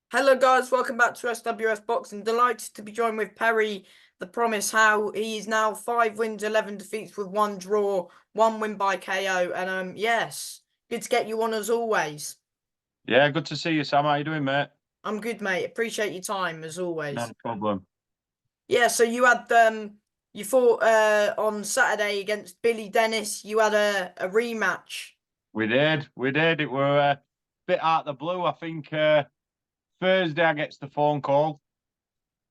Hello guys, welcome back to SWS Boxing. Delighted to be joined with Perry, the Promise Howe. He is now 5 wins, 11 defeats with one draw, one win by KO. And yes, good to get you on as always. Yeah, good to see you, Sam. How you doing, mate? I'm good, mate. Appreciate your time as Not always. a problem. Yeah, so you fought on Saturday against Billy Deniz. You had a rematch. We did. It were a bit out of the blue. I think Thursday I gets the phone call.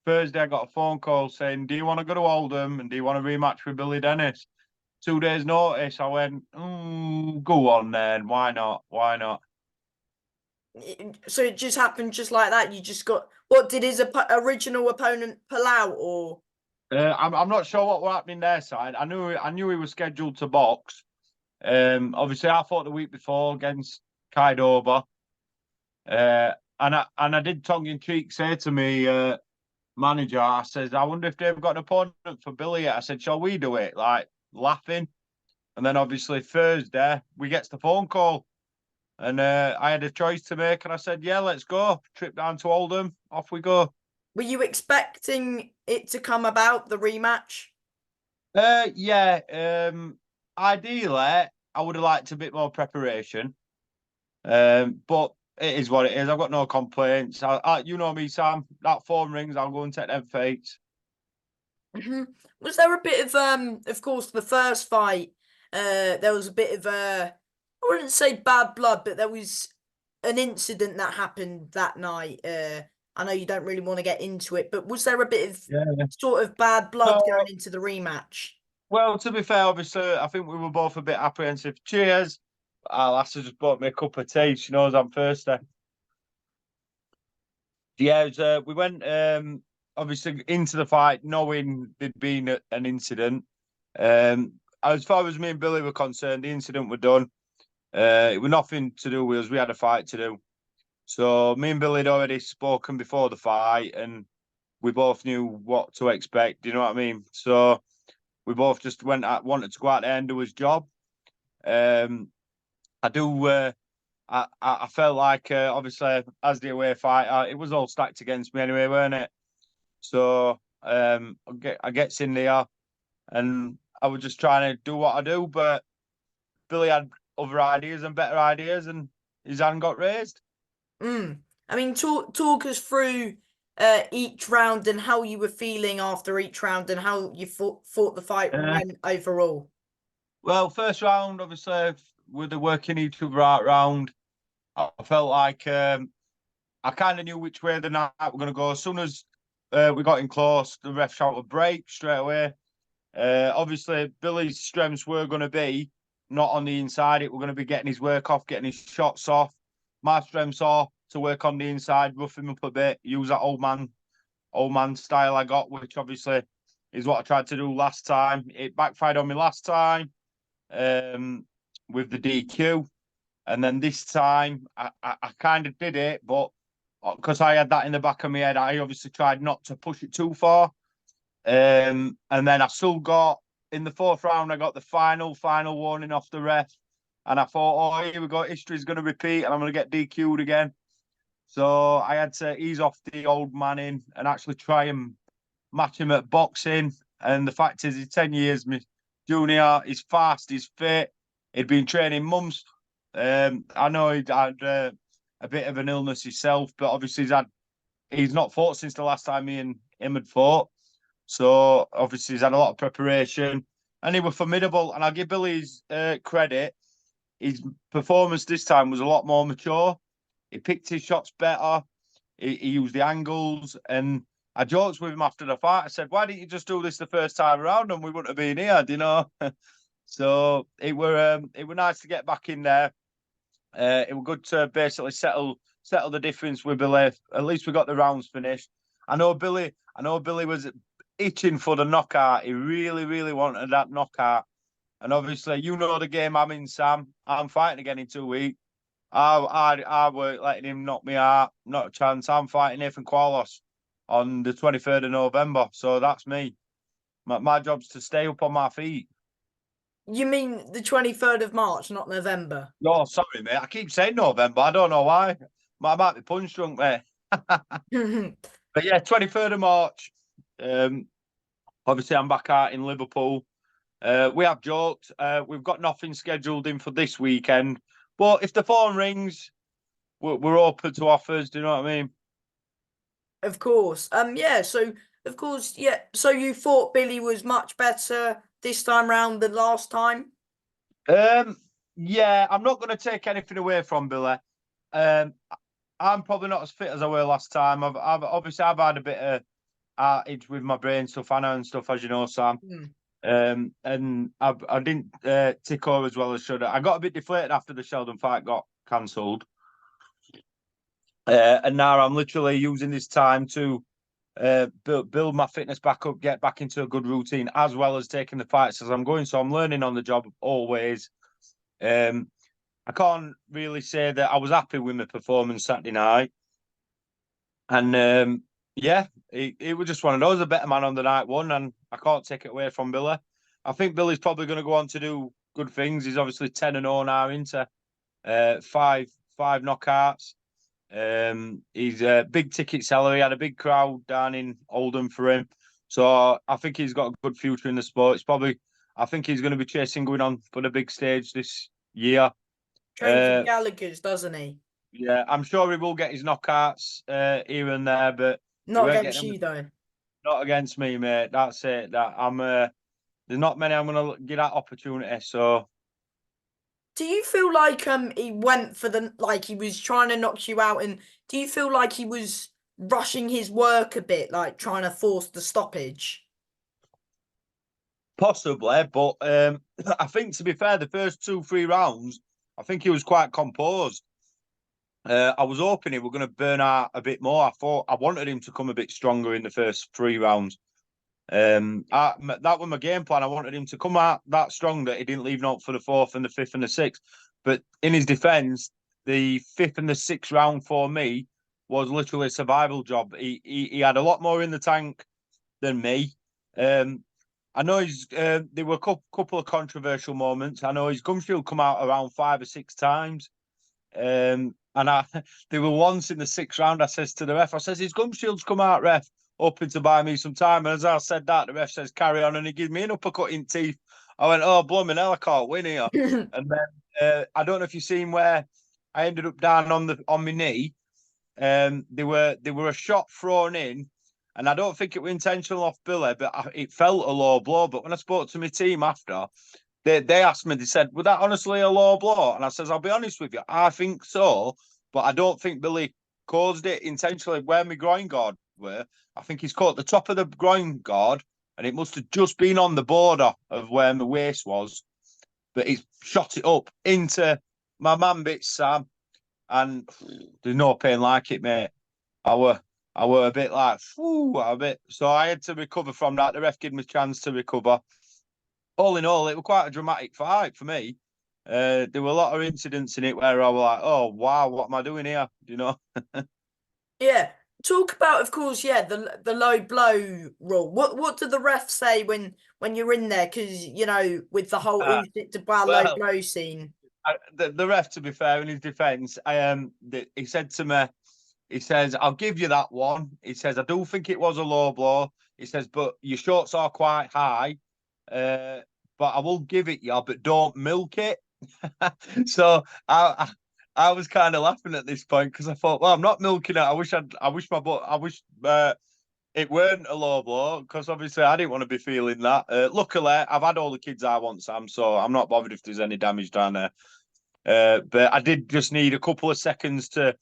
Thursday I got a phone call saying, "Do you want to go to Oldham and do you want a rematch with Billy Dennis?" 2 days notice. I went, go on then. Why not? Why not? So it just happened just like that. You just got what did his original opponent pull out or? I'm not sure what were happening their side. I knew he was scheduled to box. Obviously I fought the week before against Kaidoba. And I did tongue in cheek say to me, manager, I says, I wonder if they've got an opponent for Billy yet. I said, shall we do it? Like laughing. And then obviously Thursday we gets the phone call. And I had a choice to make, and I said, yeah, let's go. Trip down to Oldham, off we go. Were you expecting it to come about, the rematch? Yeah, ideally I would have liked a bit more preparation. But it is what it is. I've got no complaints. You know me, Sam. That phone rings. I'll go and take them fights. Was there a bit of course, the first fight, there was a bit of I wouldn't say bad blood, but there was an incident that happened that night. I know you don't really want to get into it, but was there a bit of Yeah. sort of bad blood going No, into the rematch? well, to be fair, obviously, I think we were both a bit apprehensive. Cheers. Our lass has just bought me a cup of tea. She knows I'm thirsty. Yeah, we went obviously into the fight knowing there'd been an incident. As far as me and Billy were concerned, the incident were done. It was nothing to do with us. We had a fight to do. So me and Billy had already spoken before the fight, and we both knew what to expect. Do you know what I mean? So we both just wanted to go out there and do his job. Um, I do. I felt like obviously as the away fight, it was all stacked against me anyway, weren't it? So I gets in there, and I was just trying to do what I do, but Billy had other ideas and better ideas, and his hand got raised. I mean, talk us through each round and how you were feeling after each round and how you thought the fight Uh, went overall. well, first round, obviously, with the working each other out round, I felt like I kind of knew which way the night were going to go. As soon as we got in close, the ref shouted a break straight away. Obviously, Billy's strengths were going to be not on the inside. It were going to be getting his work off, getting his shots off. My strengths are to work on the inside, rough him up a bit, use that old man style I got, which obviously is what I tried to do last time. It backfired on me last time um, with the DQ. And then this time, I kind of did it, but because I had that in the back of my head, I obviously tried not to push it too far. And then I still got in the fourth round, I got the final warning off the ref. And I thought, oh, here we go, history's going to repeat, and I'm going to get DQ'd again. So I had to ease off the old man in and actually try and match him at boxing. And the fact is, he's 10 years my junior, he's fast, he's fit, he'd been training months. I know he'd had a bit of an illness himself, but obviously he's not fought since the last time me and him had fought. So obviously he's had a lot of preparation, and he was formidable. And I'll give Billy's credit. His performance this time was a lot more mature. He picked his shots better. He used the angles, and I joked with him after the fight. I said, "Why didn't you just do this the first time around, and we wouldn't have been here?" Do you know? So it were nice to get back in there. It was good to basically settle the difference with Billy. At least we got the rounds finished. I know Billy was itching for the knockout. He really, really wanted that knockout. And obviously, you know the game I'm in, Sam. I'm fighting again in 2 weeks. I weren't letting him knock me out. Not a chance. I'm fighting Nathan Qualos on the 23rd of November. So that's me. My job's to stay up on my feet. You mean the 23rd of March, not November? No, sorry, mate. I keep saying November. I don't know why. I might be punch drunk, mate. But yeah, 23rd of March. Um, Obviously, I'm back out in Liverpool. We have joked. We've got nothing scheduled in for this weekend. But if the phone rings, we're open to offers. Do you know what I mean? Of course. Yeah, so of course, yeah. So you thought Billy was much better this time round than last time? Um, yeah, I'm not going to take anything away from Billy. Um, I'm probably not as fit as I were last time. I've obviously I've had a bit of outage with my brain stuff, Anna and stuff, as you know, Sam. Hmm. And I didn't tick over as well as should. I got a bit deflated after the Sheldon fight got cancelled, and now I'm literally using this time to build my fitness back up, get back into a good routine, as well as taking the fights as I'm going. So I'm learning on the job always. Um, I can't really say that I was happy with my performance Saturday night, and yeah, it was just one of those. A better man on the night one, and I can't take it away from Billy. I think Billy's probably going to go on to do good things. He's obviously 10-0 now into five knockouts. He's a big ticket seller. He had a big crowd down in Oldham for him. So I think he's got a good future in the sport. I think he's going to be chasing going on for the big stage this year. Trains with Uh, Gallagher's, doesn't he? yeah, I'm sure he will get his knockouts here and there, but he Not won't get against them. you though. Not against me, mate. That's it. That I'm. There's not many I'm going to get that opportunity. So Do you feel like he went for the like he was trying to knock you out, and do you feel like he was rushing his work a bit, like trying to force the stoppage? possibly, but I think to be fair, the first 2, 3 rounds, I think he was quite composed. I was hoping he were going to burn out a bit more. I wanted him to come a bit stronger in the first 3 rounds. That was my game plan. I wanted him to come out that strong that he didn't leave note for the fourth and the fifth and the sixth. But in his defence, the fifth and the sixth round for me was literally a survival job. He had a lot more in the tank than me. Um, I know there were a couple of controversial moments. I know his gum shield come out around 5 or 6 times. And there were once in the sixth round, I says to the ref, I says, his gum shield's come out, ref, hoping to buy me some time. And as I said that, the ref says, carry on. And he gives me an uppercut in teeth. I went, oh, blooming hell, I can't win here. And then I don't know if you've seen where I ended up down on my knee. There were a shot thrown in, and I don't think it was intentional off Billy, but it felt a low blow. But when I spoke to my team after, they asked me, they said, was that honestly a low blow? And I says, I'll be honest with you, I think so, but I don't think Billy caused it intentionally where my groin guard were. I think he's caught the top of the groin guard, and it must have just been on the border of where my waist was, but he's shot it up into my man bits, Sam, and there's no pain like it, mate. I were I were a bit like, a bit. So I had to recover from that. The ref gave me a chance to recover. All in all, it was quite a dramatic fight for me. There were a lot of incidents in it where I was like, oh, wow, what am I doing here? You know? Yeah. Talk about, of course, yeah, the low blow rule. What do the refs say when you're in there? Because with the whole Uh, Usyk to bar low well, blow scene. the ref, to be fair, in his defence, he said to me, he says, I'll give you that one. He says, I do think it was a low blow. He says, but your shots are quite high. Uh, but I will give it you, but don't milk it. So I was kind of laughing at this point because I thought, well, I'm not milking it. I wish it weren't a low blow because obviously I didn't want to be feeling that. Luckily, I've had all the kids I want, Sam, so I'm not bothered if there's any damage down there. But I did just need a couple of seconds to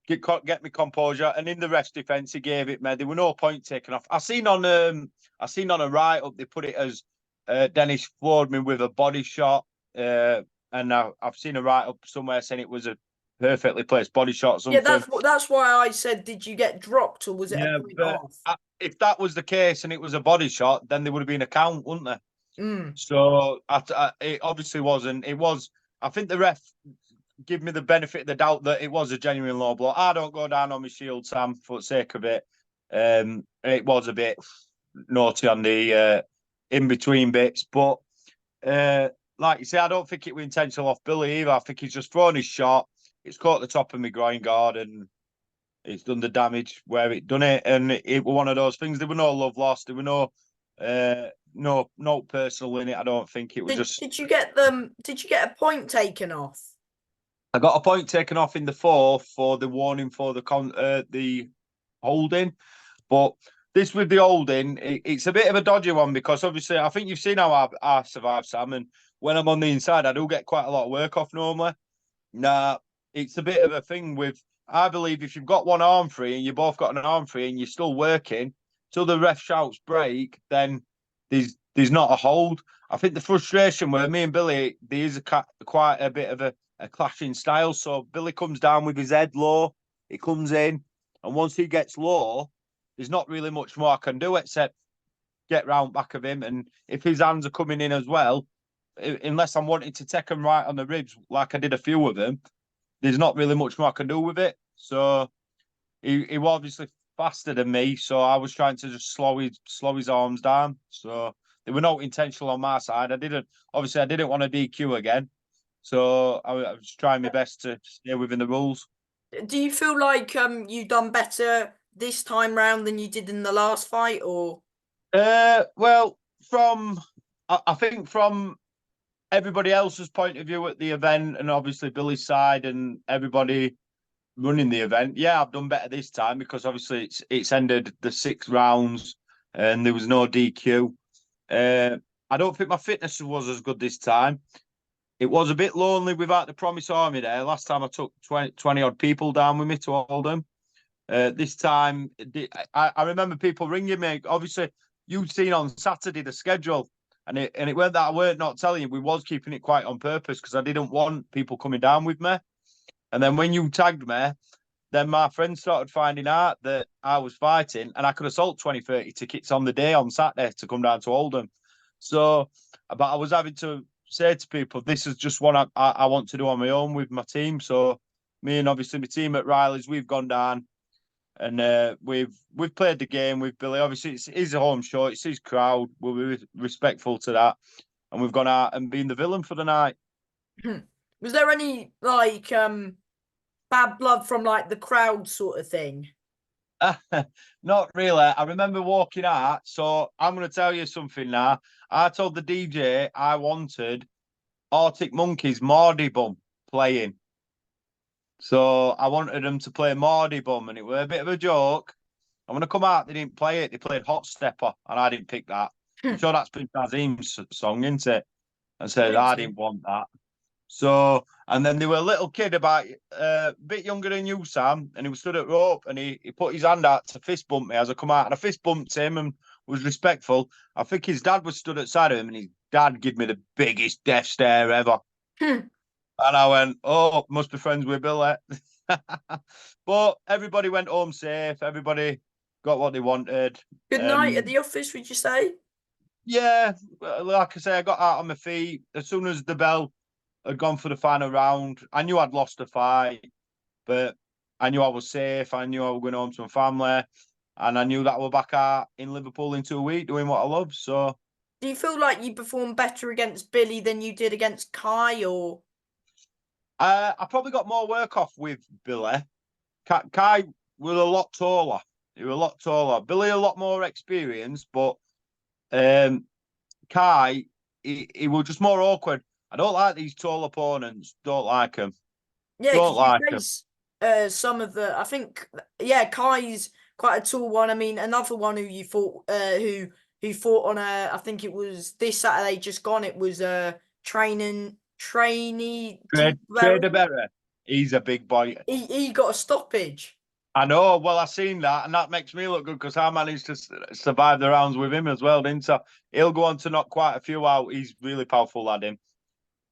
get me composure. And in the rest defence, he gave it me. There were no point taken off. I seen on a write up they put it as Dennis floored me with a body shot. And I've seen a write up somewhere saying it was a perfectly placed body shot or Yeah, something. that's why I said, did you get dropped or was it a Yeah, point but off? if that was the case and it was a body shot, then there would have been a count, wouldn't there? Mm. So it obviously wasn't. It was. I think the ref give me the benefit of the doubt that it was a genuine low blow. I don't go down on my shield, Sam, for the sake of it. It was a bit naughty on the in between bits, but uh, like you say, I don't think it was intentional off Billy either. I think he's just thrown his shot. It's caught the top of my groin guard, and it's done the damage where it done it, and it was one of those things. There were no love lost. There were no personal in it. I don't think it was just. Did you get them? Did you get a point taken off? I got a point taken off in the fourth for the warning for the holding, but this with the holding, it's a bit of a dodgy one because obviously I think you've seen how I survive, Sam, and when I'm on the inside, I do get quite a lot of work off normally. Nah, it's a bit of a thing with. I believe if you've got one arm free and you both got an arm free and you're still working till the ref shouts break, then there's not a hold. I think the frustration where me and Billy, there is quite a bit of a clashing style. So Billy comes down with his head low, he comes in, and once he gets low, there's not really much more I can do except get round back of him. And if his hands are coming in as well, unless I'm wanting to take him right on the ribs, like I did a few of them, there's not really much more I can do with it. So he was obviously faster than me, so I was trying to just slow his arms down. So there were no intentional on my side. I didn't want to DQ again. So I was trying my best to stay within the rules. Do you feel like you done better this time round than you did in the last fight, or? Well, I think from everybody else's point of view at the event, and obviously Billy's side and everybody running the event, yeah, I've done better this time because obviously it's ended the 6 rounds and there was no DQ. I don't think my fitness was as good this time. It was a bit lonely without the Promise Army there. Last time I took 20 odd people down with me to hold them. This time, I remember people ringing me. Obviously, you'd seen on Saturday the schedule, and it weren't that I weren't not telling you. We was keeping it quiet on purpose because I didn't want people coming down with me. And then when you tagged me, then my friends started finding out that I was fighting and I could have sold 20, 30 tickets on the day on Saturday to come down to Oldham. So, but I was having to say to people, this is just what I want to do on my own with my team. So me and obviously my team at Riley's, we've gone down and we've played the game with Billy. Obviously, it's his home show, it's his crowd. We'll be respectful to that. And we've gone out and been the villain for the night. Was there any like bad blood from like the crowd sort of thing? Not really. I remember walking out. So I'm going to tell you something now. I told the DJ I wanted Arctic Monkeys Mardy Bum playing. So I wanted them to play Mardy Bum, and it was a bit of a joke. I'm going to come out. They didn't play it. They played Hot Stepper, and I didn't pick that. I'm sure that's been Azim's song, isn't it? I said I didn't want that. So, and then there were a little kid about a bit younger than you, Sam, and he was stood at rope and he put his hand out to fist bump me as I come out, and I fist bumped him and was respectful. I think his dad was stood outside of him, and his dad gave me the biggest death stare ever. And I went, oh, must be friends with Billy. But everybody went home safe. Everybody got what they wanted. Good night at the office, would you say? Yeah, like I say, I got out on my feet as soon as the bell had gone for the final round. I knew I'd lost the fight, but I knew I was safe. I knew I was going home to my family, and I knew that I was back out in Liverpool in 2 weeks doing what I love. So, Do you feel like you performed better against Billy than you did against Kai, or? I probably got more work off with Billy. Kai was a lot taller. He was a lot taller. Billy a lot more experienced, but Kai he was just more awkward. I don't like these tall opponents. Don't like them. Yeah, Don't because you like them. face some of the. I think Kai's quite a tall one. I mean, another one who you fought, who fought on a. I think it was this Saturday just gone. It was trainee. Trader Berry. He's a big boy. He got a stoppage. I know. Well, I seen that, and that makes me look good because I managed to survive the rounds with him as well, didn't I? He'll go on to knock quite a few out. He's really powerful, lad. Him.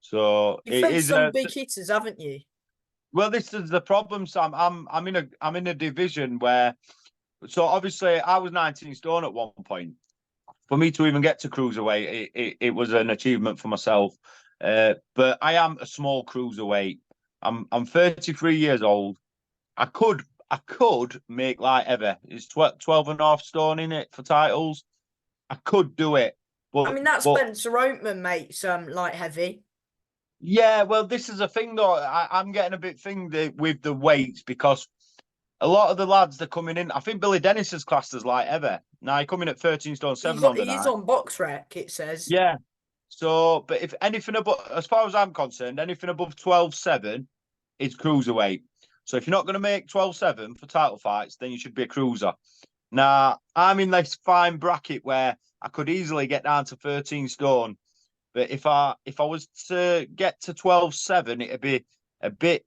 So You it faced is some big hitters, haven't you? well. This is the problem, Sam. I'm in a division where. So obviously, I was 19 stone at one point. For me to even get to cruiserweight, it was an achievement for myself. But I am a small cruiserweight. I'm 33 years old. I could make light heavy. It's 12 and a half stone in it for titles. I could do it. I But mean, that but Spencer Oatman makes light heavy. yeah, well, this is a thing though. I'm getting a bit thinged with the weights because a lot of the lads they're coming in. I think Billy Deniz is classed as light heavy. Now he coming at 13 stone 7 on the He's night. on box rec, it says. Yeah. So, but if anything above, as far as I'm concerned, anything above 12-7 is cruiserweight. So if you're not going to make 12-7 for title fights, then you should be a cruiser. Now, I'm in this fine bracket where I could easily get down to 13 stone. But if I was to get to 12-7, it'd be a bit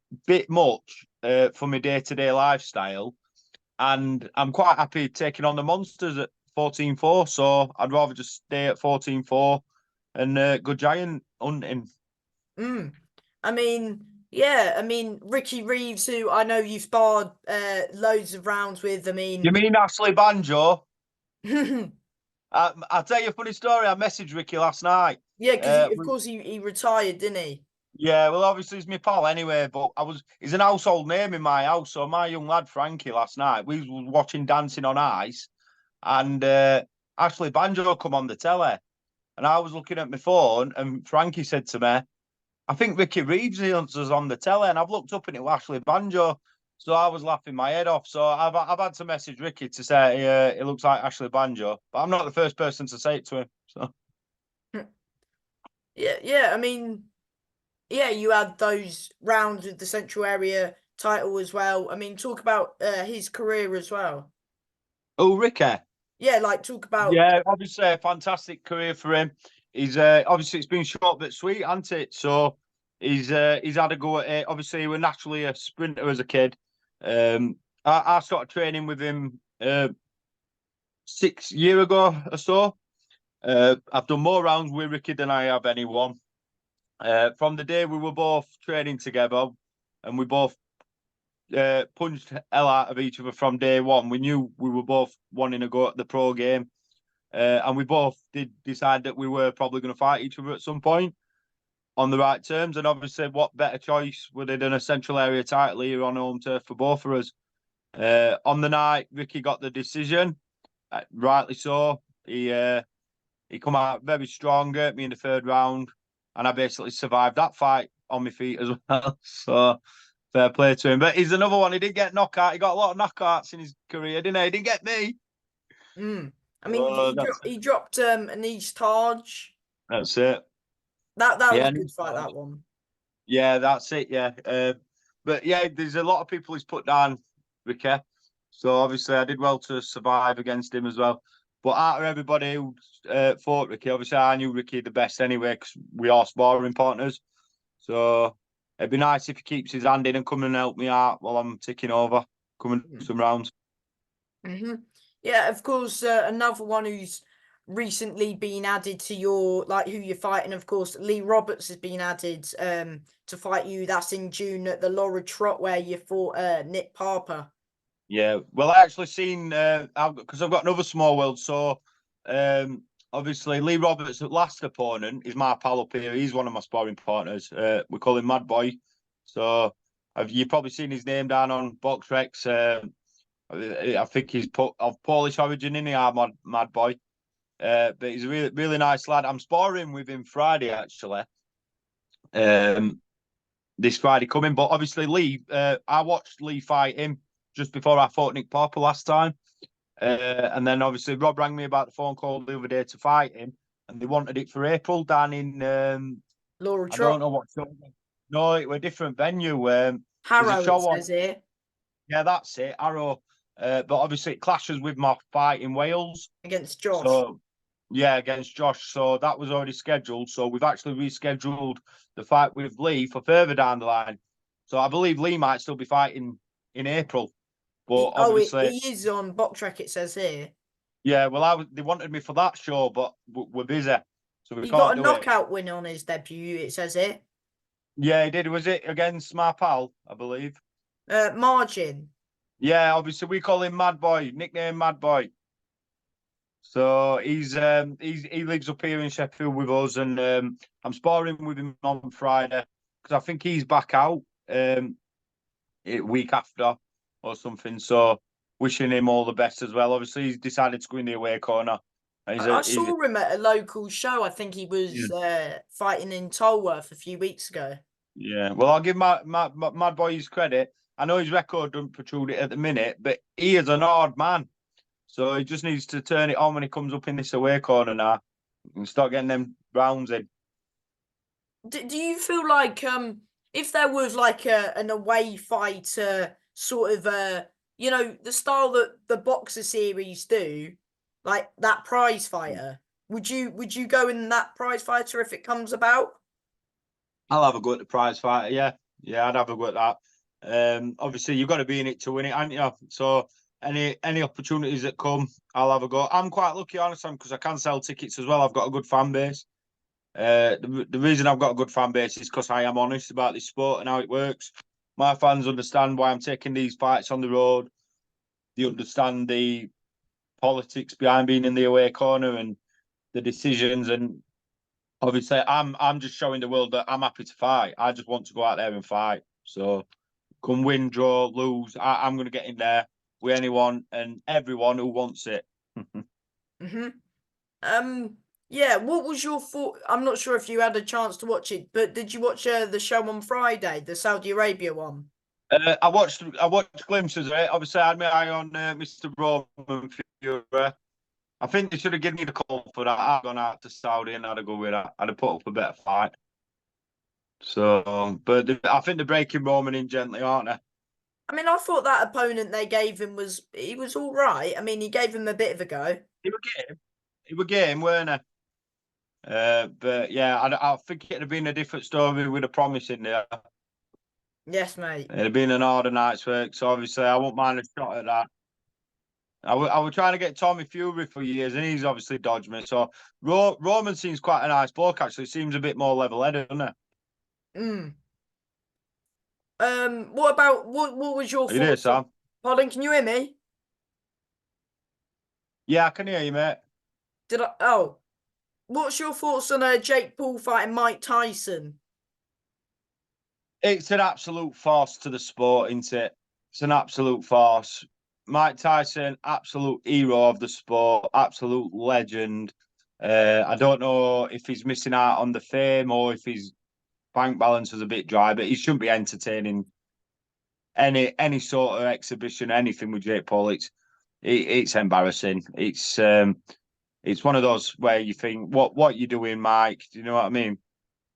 much for my day-to-day lifestyle. And I'm quite happy taking on the monsters at 14-4. So I'd rather just stay at 14-4 and go giant hunting. Mm. I mean, yeah, I mean Ricky Reeves, who I know you've sparred loads of rounds with. I You mean, mean Ashley Banjo? yeah, I'll tell you a funny story. I messaged Ricky last night. because Uh, of course he retired, didn't he? yeah, well, obviously he's my pal anyway, but he's an household name in my house. So my young lad Frankie last night, we was watching Dancing on Ice, and Ashley Banjo come on the telly, and I was looking at my phone, and Frankie said to me, "I think Ricky Reeves is on the telly," and I've looked up and it was Ashley Banjo. So I was laughing my head off. So I've had to message Ricky to say it looks like Ashley Banjo, but I'm not the first person to say it to him. So Yeah, yeah. I mean, yeah, you had those rounds with the Central Area title as well. I mean, talk about his career as well. oh, Ricky. Yeah, like talk about. Yeah, obviously a fantastic career for him. He's obviously it's been short but sweet, hasn't it? So he's had a go at it. Obviously, he was naturally a sprinter as a kid. I started training with him 6 years ago or so. I've done more rounds with Ricky than I have anyone. From the day we were both training together, and we both punched hell out of each other from day one. We knew we were both wanting to go at the pro game. And we both did decide that we were probably going to fight each other at some point on the right terms. And obviously, what better choice would it than a Central Area title here on home turf for both of us? On the night, Ricky got the decision, rightly so. He come out very strong, hurt me in the third round, and I basically survived that fight on my feet as well. So fair play to him. But he's another one. He didn't get knockout. He got a lot of knockouts in his career, didn't he? He didn't get me. Mm. I mean, Oh, he dropped an East Taj. that's it. That was Yeah, a good fight. That one. yeah, that's it. Yeah, but yeah, there's a lot of people he's put down, Ricky. So obviously, I did well to survive against him as well. But out of everybody who fought Ricky, obviously I knew Ricky the best anyway because we are sparring partners. So it'd be nice if he keeps his hand in and come and help me out while I'm ticking over, coming some rounds. Mm-hmm. Yeah, of course. Another one who's recently been added to your like who you're fighting. Of course, Lee Roberts has been added to fight you. That's in June at the Laura Trot where you fought Nick Parker. Yeah, well, I actually seen because I've got another small world. So, obviously, Lee Roberts' last opponent is my pal up here. He's one of my sparring partners. We call him Mad Boy. So, you've probably seen his name down on Box Rex. I think he's of Polish origin in the Mad Boy. But he's a really nice lad. I'm sparring with him Friday actually. This Friday coming, but obviously Lee. I watched Lee fight him just before I fought Nick Parker last time. And then obviously Rob rang me about the phone call the other day to fight him, and they wanted it for April down in Laura I don't Trot. know what show. No, it was a different venue. There's a Harrow, it show on. says here. Yeah, that's it, Arrow. But obviously it clashes with my fight in Wales. Against Josh. So yeah, against Josh. So that was already scheduled. So we've actually rescheduled the fight with Lee for further down the line. So I believe Lee might still be fighting in April. But obviously, He is on Box Track, it says here. yeah, well, they wanted me for that show, but we're busy, so we He can't got a do it. knockout win on his debut, it says here. Yeah, he did. Was it against my pal, I believe? Margin. Yeah, obviously we call him Mad Boy, nickname Mad Boy. So he lives up here in Sheffield with us, and I'm sparring with him on Friday because I think he's back out week after or something. So wishing him all the best as well. Obviously, he's decided to go in the away corner. I saw him at a local show. I think he Yeah. was fighting in Tolworth a few weeks ago. Yeah, well, I'll give my Mad Boy his credit. I know his record doesn't protrude it at the minute, but he is an hard man. So he just needs to turn it on when he comes up in this away corner now and start getting them rounds in. Do you feel like if there was like an away fight sort of the style that the boxer series do, like that prize fighter, would you go in that prize fighter if it comes about? I'll have a go at the prize fighter. Yeah, yeah, I'd have a go at that. Obviously, you've got to be in it to win it, haven't you? So any opportunities that come, I'll have a go. I'm quite lucky, honestly, because I can sell tickets as well. I've got a good fan base. The reason I've got a good fan base is because I am honest about this sport and how it works. My fans understand why I'm taking these fights on the road. They understand the politics behind being in the away corner and the decisions. And obviously, I'm just showing the world that I'm happy to fight. I just want to go out there and fight. So come win, draw, lose, I'm going to get in there with anyone and everyone who wants it. Hmm. Yeah, what was your thought? I'm not sure if you had a chance to watch it, but did you watch the show on Friday, the Saudi Arabia one? I watched glimpses of it. Obviously, I had my eye on Mr. Roman Fury. I think they should have given me the call for that. I've gone out to Saudi and had a go with that. I'd have put up a better fight. So, but I think they're breaking Roman in gently, aren't they? I mean, I thought that opponent they gave him he was all right. I mean, he gave him a bit of a go. He were game. He were game, weren't they? But yeah, I think it'd have been a different story with a promise in there. Yes, mate. It'd have been an harder night's work. So obviously, I won't mind a shot at that. I was trying to get Tommy Fury for years, and he's obviously dodged me. So Roman seems quite a nice bloke. Actually, seems a bit more level-headed, doesn't it? Mm. What about what was your Are you there, thoughts on? Sam? Pardon, can you hear me? Yeah, I can hear you, mate. Did I? Oh, what's your thoughts on Jake Paul fighting Mike Tyson? It's an absolute farce to the sport, isn't it? It's an absolute farce. Mike Tyson, absolute hero of the sport, absolute legend. I don't know if he's missing out on the fame or if his bank balance was a bit dry, but he shouldn't be entertaining any sort of exhibition, anything with Jake Paul. It's embarrassing. It's one of those where you think, what you doing, Mike? Do you know what I mean?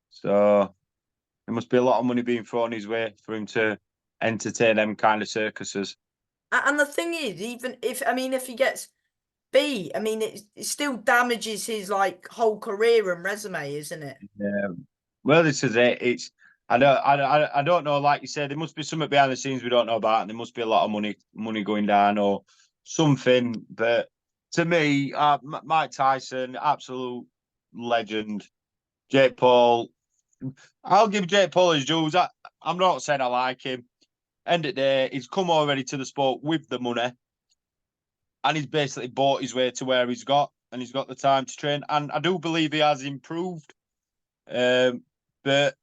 So there must be a lot of money being thrown his way for him to entertain them kind of circuses. And the thing is, even if I mean, if he gets B, I mean, it still damages his like whole career and resume, isn't it? Yeah. Well, this is it. I don't know. Like you said, there must be something behind the scenes we don't know about, and there must be a lot of money going down or something. But to me, Mike Tyson, absolute legend. Jake Paul, I'll give Jake Paul his dues. I'm not saying I like him. End of the day, he's come already to the sport with the money, and he's basically bought his way to where and he's got the time to train. And I do believe he has improved. But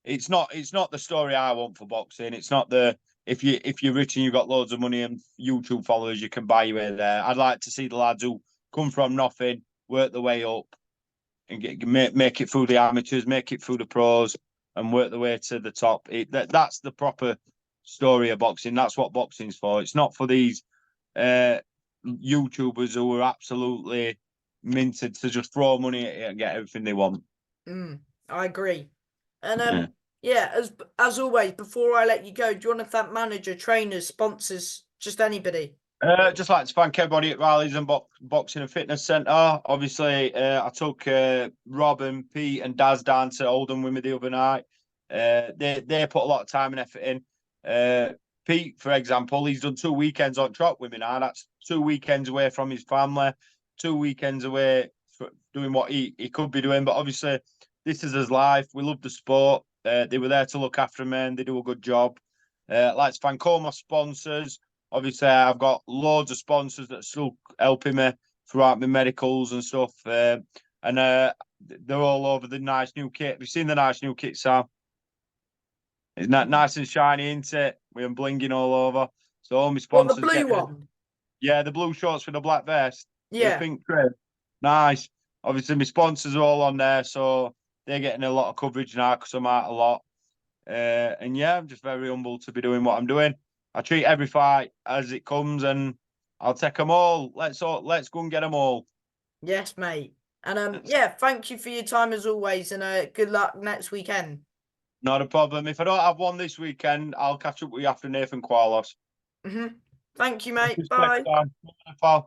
it's not the story I want for boxing. It's not the if you're rich and you've got loads of money and YouTube followers, you can buy your way there. I'd like to see the lads who come from nothing, work their way up, and make it through the amateurs, make it through the pros, and work their way to the top. That's the proper story of boxing. That's what boxing's for. It's not for these YouTubers who are absolutely minted to just throw money at it and get everything they want. I agree. And Yeah. yeah, as always, before I let you go, do you want to thank manager, trainers, sponsors, just anybody? Just like to thank everybody at Riley's and Boxing and Fitness Centre. Obviously, I took Rob and Pete and Daz down to Oldham with me the other night. They put a lot of time and effort in. Pete, for example, he's done 2 weekends on trot with me now. That's 2 weekends away from his family, 2 weekends away doing what he could be doing. But obviously, this is his life. We love the sport. They were there to look after him, and they do a good job. I'd like to thank all my sponsors. Obviously, I've got loads of sponsors that are still helping me throughout my medicals and stuff. And they're all over the nice new kit. Have you seen the nice new kit, Sam? It's not nice and shiny, isn't it? With them blinging all over. So all my What, the sponsors blue get one? yeah, the blue shorts with the black vest with a Yeah. pink trim. Nice. Obviously, my sponsors are all on there, so they're getting a lot of coverage now because I'm out a lot. And yeah, I'm just very humble to be doing what I'm doing. I treat every fight as it comes, and I'll take them all. Let's go and get them all. Yes, mate. And yeah, thank you for your time as always, and good luck next weekend. Not a problem. If I don't have one this weekend, I'll catch up with you after Nathan Qualos. Thank you, mate. Bye. Next time. Bye.